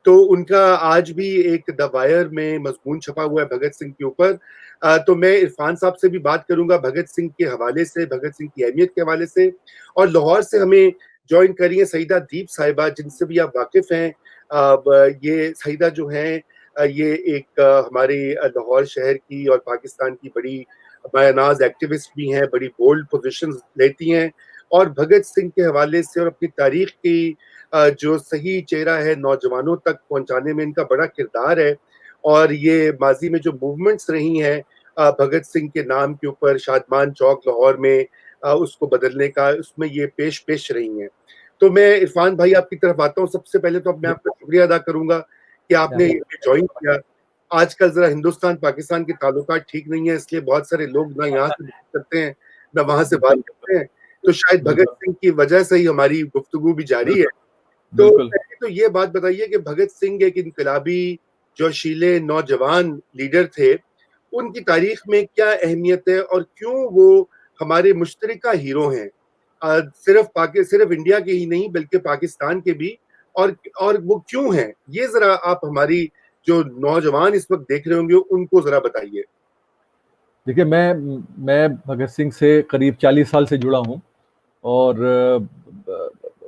तो उनका आज भी एक द वायर में मजमून छपा हुआ है भगत सिंह के ऊपर। तो मैं इरफान साहब से भी बात करूंगा भगत सिंह के हवाले से, भगत सिंह की अहमियत के हवाले से। और लाहौर से हमें ज्वाइन करिए सईदा दीप साहिबा, जिनसे भी आप वाकिफ हैं। ये सईदा जो हैं, ये एक हमारे लाहौर शहर की और पाकिस्तान की बड़ी बायनाज एक्टिविस्ट भी हैं, बड़ी बोल्ड पोजीशंस लेती हैं, और भगत सिंह के हवाले से और अपनी तारीख की जो सही चेहरा है नौजवानों तक पहुंचाने में इनका बड़ा किरदार है। और ये माजी में जो मूवमेंट्स रही हैं भगत सिंह के नाम के ऊपर शादमान चौक लाहौर में, उसको बदलने का, उसमें ये पेश पेश रही हैं। तो मैं इरफान भाई आपकी तरफ आता हूँ। सबसे पहले तो मैं आपका शुक्रिया अदा करूंगा कि आपने ज्वाइन किया। आजकल जरा हिंदुस्तान पाकिस्तान के ताल्लुकात ठीक नहीं है, इसलिए बहुत सारे लोग ना यहाँ से बात करते हैं ना वहां से बात करते हैं। तो शायद भगत सिंह की वजह से ही हमारी गुफ्तगू भी जारी है। तो पहले तो ये बात बताइए कि भगत सिंह एक इनकलाबी जोशीले नौजवान लीडर थे, उनकी तारीख में क्या अहमियत है और क्यों वो हमारे मुश्तरका हीरो हैं, सिर्फ इंडिया के ही नहीं बल्कि पाकिस्तान के भी। और वो क्यों हैं, ये जरा आप हमारी जो नौजवान इस वक्त देख रहे होंगे उनको जरा बताइए। देखिए, मैं भगत सिंह से करीब 40 साल से जुड़ा हूँ और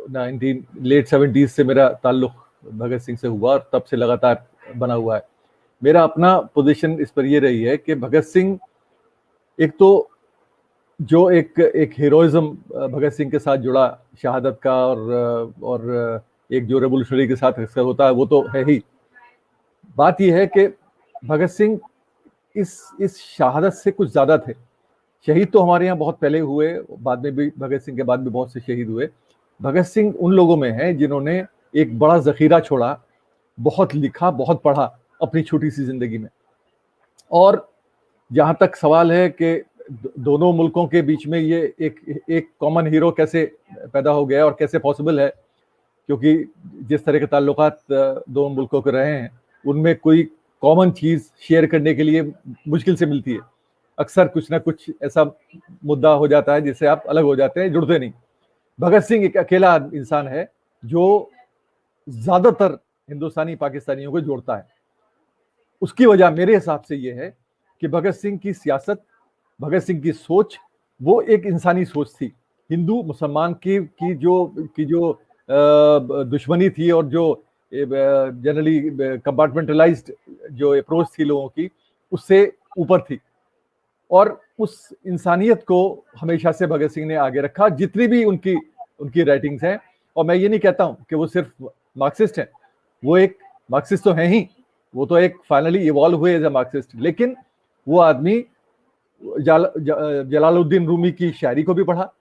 1970s से मेरा ताल्लुक भगत सिंह से हुआ और तब से लगातार बना हुआ है। मेरा अपना पोजीशन इस पर ये रही है कि भगत सिंह एक तो जो एक हीरोइज्म भगत सिंह के साथ जुड़ा शहादत का और एक जो रेवोल्यूशनरी के साथ अक्सर होता है वो तो है ही। बात यह है कि भगत सिंह इस शहादत से कुछ ज्यादा थे। शहीद तो हमारे यहाँ बहुत पहले हुए, बाद में भी भगत सिंह के बाद भी बहुत से शहीद हुए। भगत सिंह उन लोगों में हैं जिन्होंने एक बड़ा जखीरा छोड़ा, बहुत लिखा, बहुत पढ़ा अपनी छोटी सी जिंदगी में। और जहां तक सवाल है कि दोनों मुल्कों के बीच में ये एक कॉमन हीरो कैसे पैदा हो गया और कैसे पॉसिबल है, क्योंकि जिस तरह के ताल्लुकात दोनों मुल्कों के रहे हैं उनमें कोई कॉमन चीज शेयर करने के लिए मुश्किल से मिलती है। अक्सर कुछ ना कुछ ऐसा मुद्दा हो जाता है जिससे आप अलग हो जाते हैं, जुड़ते नहीं। भगत सिंह एक अकेला इंसान है जो ज्यादातर हिंदुस्तानी पाकिस्तानियों को जोड़ता है। उसकी वजह मेरे हिसाब से ये है कि भगत सिंह की सियासत, भगत सिंह की सोच, वो एक इंसानी सोच थी। हिंदू मुसलमान की जो दुश्मनी थी और जो जनरली कंपार्टमेंटलाइज्ड जो अप्रोच थी लोगों की, उससे ऊपर थी। और उस इंसानियत को हमेशा से भगत सिंह ने आगे रखा, जितनी भी उनकी राइटिंग्स हैं। और मैं ये नहीं कहता हूं कि वो सिर्फ मार्क्सिस्ट हैं, वो एक मार्क्सिस्ट तो हैं ही, वो तो एक फाइनली इवॉल्व हुए एज ए मार्क्सिस्ट। लेकिन वो आदमी जलालुद्दीन रूमी की शायरी को भी पढ़ा,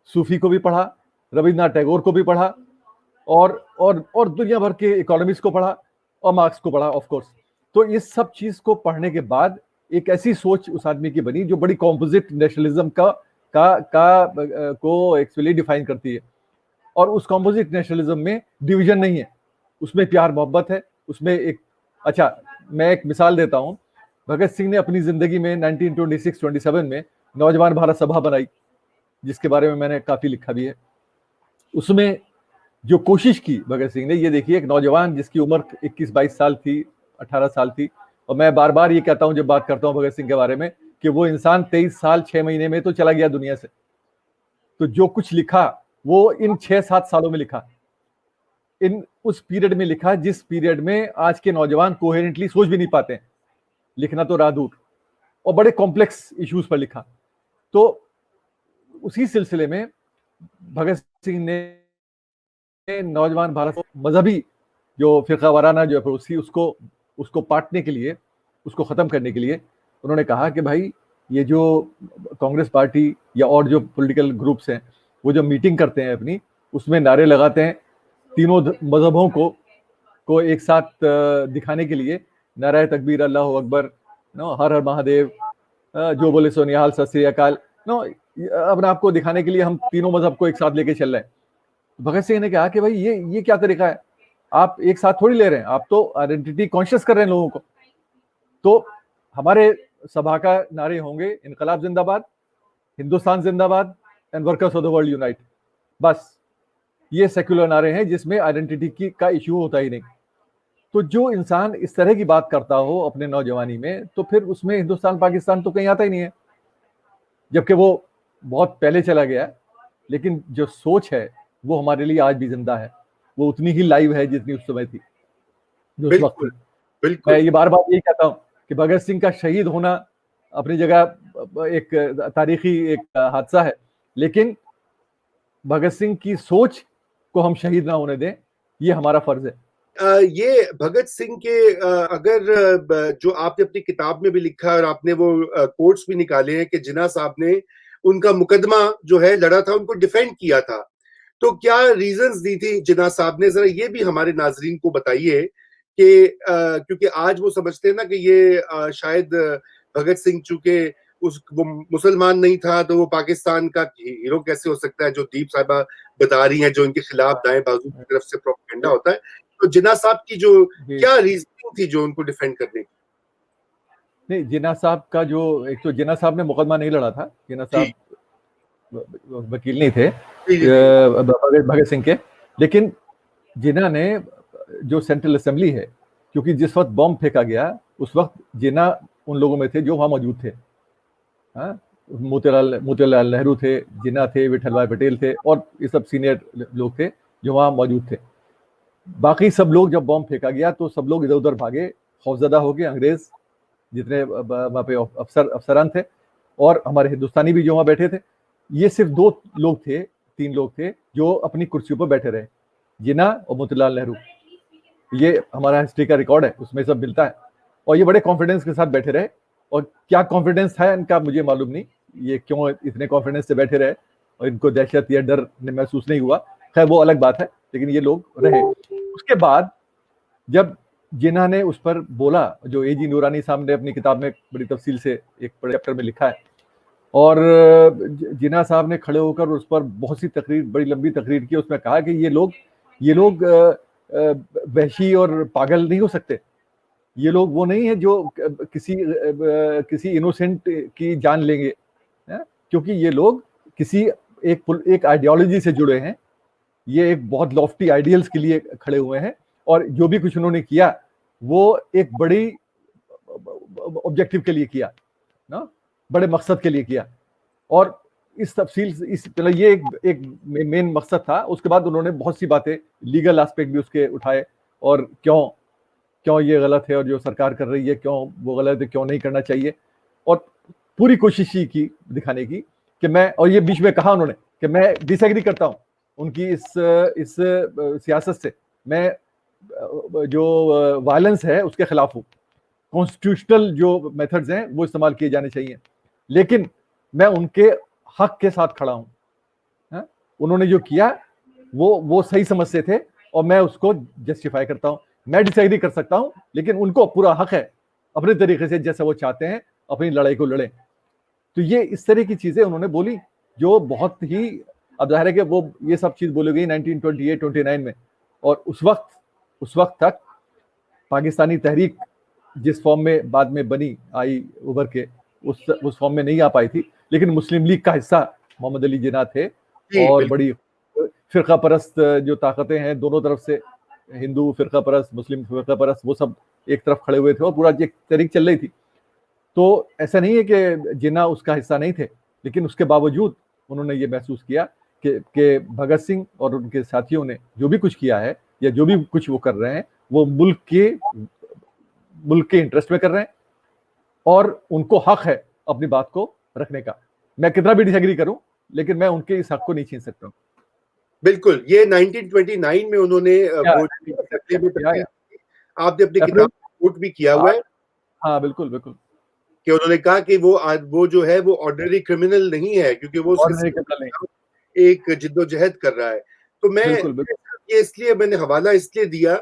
सूफी को भी पढ़ा, रविन्द्रनाथ टैगोर को भी पढ़ा, और दुनिया भर के इकोनॉमिस्ट को पढ़ा और मार्क्स को पढ़ा ऑफ कोर्स। तो इस सब चीज को पढ़ने के बाद एक ऐसी सोच उस आदमी की बनी जो बड़ी कॉम्पोजिट नेशनलिज्म को एक्चुअली डिफाइन करती है। और उस कॉम्पोजिट नेशनलिज्म में डिवीजन नहीं है, उसमें प्यार मोहब्बत है, उसमें एक अच्छा, मैं एक मिसाल देता हूं। भगत सिंह ने अपनी जिंदगी में 1926-27 में नौजवान भारत सभा बनाई, जिसके बारे में मैंने काफी लिखा भी है। उसमें जो कोशिश की भगत सिंह ने, ये देखिए, एक नौजवान जिसकी उम्र 21-22 साल थी, 18 साल थी। और मैं बार बार ये कहता हूं जब बात करता हूं भगत सिंह के बारे में कि वो इंसान 23 साल 6 महीने में तो चला गया दुनिया से। तो जो कुछ लिखा वो इन 6-7 सालों में लिखा, इन उस पीरियड में लिखा जिस पीरियड में आज के नौजवान कोहेरेंटली सोच भी नहीं पाते हैं, लिखना तो राह दूर, और बड़े कॉम्प्लेक्स इश्यूज पर लिखा। तो उसी सिलसिले में भगत सिंह ने नौजवान भारत को मजहबी जो फिरका वाराना जो अप्रोच थी उसको पाटने के लिए, उसको खत्म करने के लिए उन्होंने कहा कि भाई, ये जो कांग्रेस पार्टी या और जो पॉलिटिकल ग्रुप्स हैं वो जो मीटिंग करते हैं अपनी, उसमें नारे लगाते हैं तीनों मजहबों को एक साथ दिखाने के लिए, नारा तकबीर, अल्लाह अकबर, नो, हर हर महादेव, जो बोले सो निहाल, सत श्री अकाल, नो, अपने आप को दिखाने के लिए हम तीनों मजहब को एक साथ लेके चल रहे हैं। भगत सिंह ने कहा कि भाई ये क्या तरीका है, आप एक साथ थोड़ी ले रहे हैं, आप तो आइडेंटिटी कॉन्शियस कर रहे हैं लोगों को। तो हमारे सभा का नारे होंगे इनकलाब जिंदाबाद, हिंदुस्तान जिंदाबाद and workers of the world unite. बस ये सेक्युलर नारे हैं जिसमें आइडेंटिटी का इश्यू होता ही नहीं। तो जो इंसान इस तरह की बात करता हो अपने नौजवानी में, तो फिर उसमें हिंदुस्तान पाकिस्तान तो कहीं आता ही नहीं है, जबकि वो बहुत पहले चला गया। लेकिन जो सोच है वो हमारे लिए आज भी जिंदा है, वो उतनी ही लाइव है जितनी उस समय थी, जो उस वक्त बिल्कुल थी। मैं बिल्कुल। ये बार बार यही कहता हूँ कि भगत सिंह का शहीद होना अपनी जगह एक तारीखी एक हादसा है, लेकिन भगत सिंह की सोच को हम शहीद ना होने दें, ये हमारा फर्ज है। ये भगत सिंह के अगर जो आपने अपनी किताब में भी लिखा और आपने वो कोट्स भी निकाले हैं कि जिन्ना साहब ने उनका मुकदमा जो है लड़ा था, उनको डिफेंड किया था, तो क्या रीजंस दी थी जिन्ना साहब ने, जरा ये भी हमारे नाजरीन को बताइए कि क्योंकि आज वो समझते हैं ना कि ये शायद भगत सिंह चूंकि उस वो मुसलमान नहीं था तो वो पाकिस्तान का हीरो कैसे हो सकता है, जो दीप साहिबा बता रही हैं, जो इनके खिलाफ दाएं बाजू की तरफ से प्रोपेगेंडा होता है। तो जिन्ना साहब की जो क्या रीजनिंग थी जो उनको डिफेंड करने की? नहीं, जिन्ना साहब का जो, एक तो जिन्ना साहब ने मुकदमा नहीं लड़ा था, जिन्ना जी साहब वकील नहीं थे जी जी जी। भगत सिंह के। लेकिन जिन्ना ने जो सेंट्रल असेंबली है, क्योंकि जिस वक्त बॉम्ब फेंका गया उस वक्त जिन्ना उन लोगों में थे जो वहां मौजूद थे। हाँ, मोतीलाल नेहरू थे, जिन्ना थे, विठल भाई पटेल थे, और ये सब सीनियर लोग थे जो वहां मौजूद थे। बाकी सब लोग, जब बॉम्ब फेंका गया तो सब लोग इधर उधर भागे, खौफजदा हो गए। अंग्रेज जितने वहां पे अफसरान थे और हमारे हिंदुस्तानी भी जो वहां बैठे थे, ये सिर्फ दो लोग थे, तीन लोग थे जो अपनी कुर्सियों पर बैठे रहे, जिन्ना और मोतीलाल नेहरू। ये हमारा हिस्ट्री का रिकॉर्ड है, उसमें सब मिलता है। और ये बड़े कॉन्फिडेंस के साथ बैठे रहे, और क्या कॉन्फिडेंस है इनका मुझे मालूम नहीं, ये क्यों इतने कॉन्फिडेंस से बैठे रहे और इनको दहशत या डर महसूस नहीं हुआ। खैर वो अलग बात है, लेकिन ये लोग रहे। उसके बाद जब जिन्ना ने उस पर बोला, जो एजी नूरानी साहब ने अपनी किताब में बड़ी तफसील से एक बड़े चैप्टर में लिखा है, और जिन्ना साहब ने खड़े होकर उस पर बहुत सी तकरीर, बड़ी लंबी तकरीर की। उसमें कहा कि ये लोग वहशी और पागल नहीं हो सकते। ये लोग वो नहीं है जो किसी इनोसेंट की जान लेंगे, क्योंकि ये लोग किसी एक आइडियोलॉजी से जुड़े हैं, ये एक बहुत लॉफ्टी आइडियल्स के लिए खड़े हुए हैं, और जो भी कुछ उन्होंने किया वो एक बड़ी ऑब्जेक्टिव के लिए किया ना, बड़े मकसद के लिए किया। और इस तफसील इस ये एक मेन मकसद था। उसके बाद उन्होंने बहुत सी बातें, लीगल एस्पेक्ट भी उसके उठाए, और क्यों ये गलत है, और जो सरकार कर रही है क्यों वो गलत है, क्यों नहीं करना चाहिए। और पूरी कोशिश ही की दिखाने की कि मैं, और ये बीच में कहा उन्होंने कि मैं डिसएग्री करता हूं उनकी इस सियासत से, मैं जो वायलेंस है उसके खिलाफ हूं, कॉन्स्टिट्यूशनल जो मेथड्स हैं वो इस्तेमाल किए जाने चाहिए, लेकिन मैं उनके हक के साथ खड़ा हूं। उन्होंने जो किया वो सही समझते थे, और मैं उसको जस्टिफाई करता हूं। मैं डिसएग्री कर सकता हूं, लेकिन उनको पूरा हक है अपने तरीके से, जैसा वो चाहते हैं अपनी लड़ाई को लड़े। तो ये इस तरह की चीजें उन्होंने बोली जो बहुत ही, अब जाहिर है कि वो ये सब चीज बोली गई 1928-29 में, और उस वक्त तक पाकिस्तानी तहरीक जिस फॉर्म में बाद में बनी आई उभर के, उस फॉर्म में नहीं आ पाई थी। लेकिन मुस्लिम लीग का हिस्सा मोहम्मद अली जिन्ना थे, और बड़ी फिरका परस्त जो ताकतें हैं दोनों तरफ से, हिंदू फिरका परस्त, मुस्लिम फिरका परस्त, वो सब एक तरफ खड़े हुए थे और पूरा एक तहरीक चल रही थी। तो ऐसा नहीं है कि जिन्ना उसका हिस्सा नहीं थे, लेकिन उसके बावजूद उन्होंने ये महसूस किया कि भगत सिंह और उनके साथियों ने जो भी कुछ किया है या जो भी कुछ वो कर रहे हैं, वो मुल्क के इंटरेस्ट में कर रहे हैं, और उनको हक है अपनी बात को रखने का। मैं कितना भी डिसएग्री करूं, लेकिन मैं उनके इस हक को नहीं छीन सकता। बिल्कुल, ये 1929 में उन्होंने आपने अपनी किताब में कोट भी किया हुआ है। हाँ बिल्कुल बिल्कुल, कि उन्होंने कहा कि वो जो है वो ऑर्डिनरी क्रिमिनल नहीं है, क्योंकि वो एक जिद्दोजहद कर रहा है। तो मैं ये इसलिए मैंने हवाला इसलिए दिया,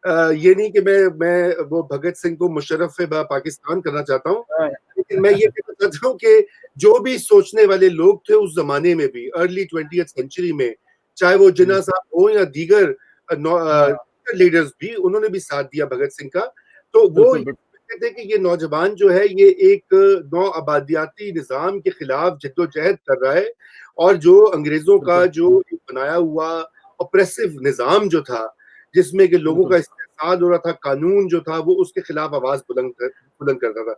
ये नहीं कि मैं वो भगत सिंह को मुशर्रफ पाकिस्तान करना चाहता हूँ, लेकिन मैं ये कहना चाहता हूँ कि जो भी सोचने वाले लोग थे उस जमाने में भी, अर्ली 20th सेंचुरी में, चाहे वो जिन्ना साहब हो या दीगर लीडर्स भी, उन्होंने भी साथ दिया भगत सिंह का। तो वो कहते हैं कि ये नौजवान जो है ये एक नौ आबादियाती निजाम के खिलाफ जिद्दोजहद कर रहा है, और जो अंग्रेजों का जो बनाया हुआ ऑप्रेसिव निजाम जो था, जिसमें कि लोगों का फ़साद हो रहा था, कानून जो था वो उसके खिलाफ आवाज़ बुलंद करता था।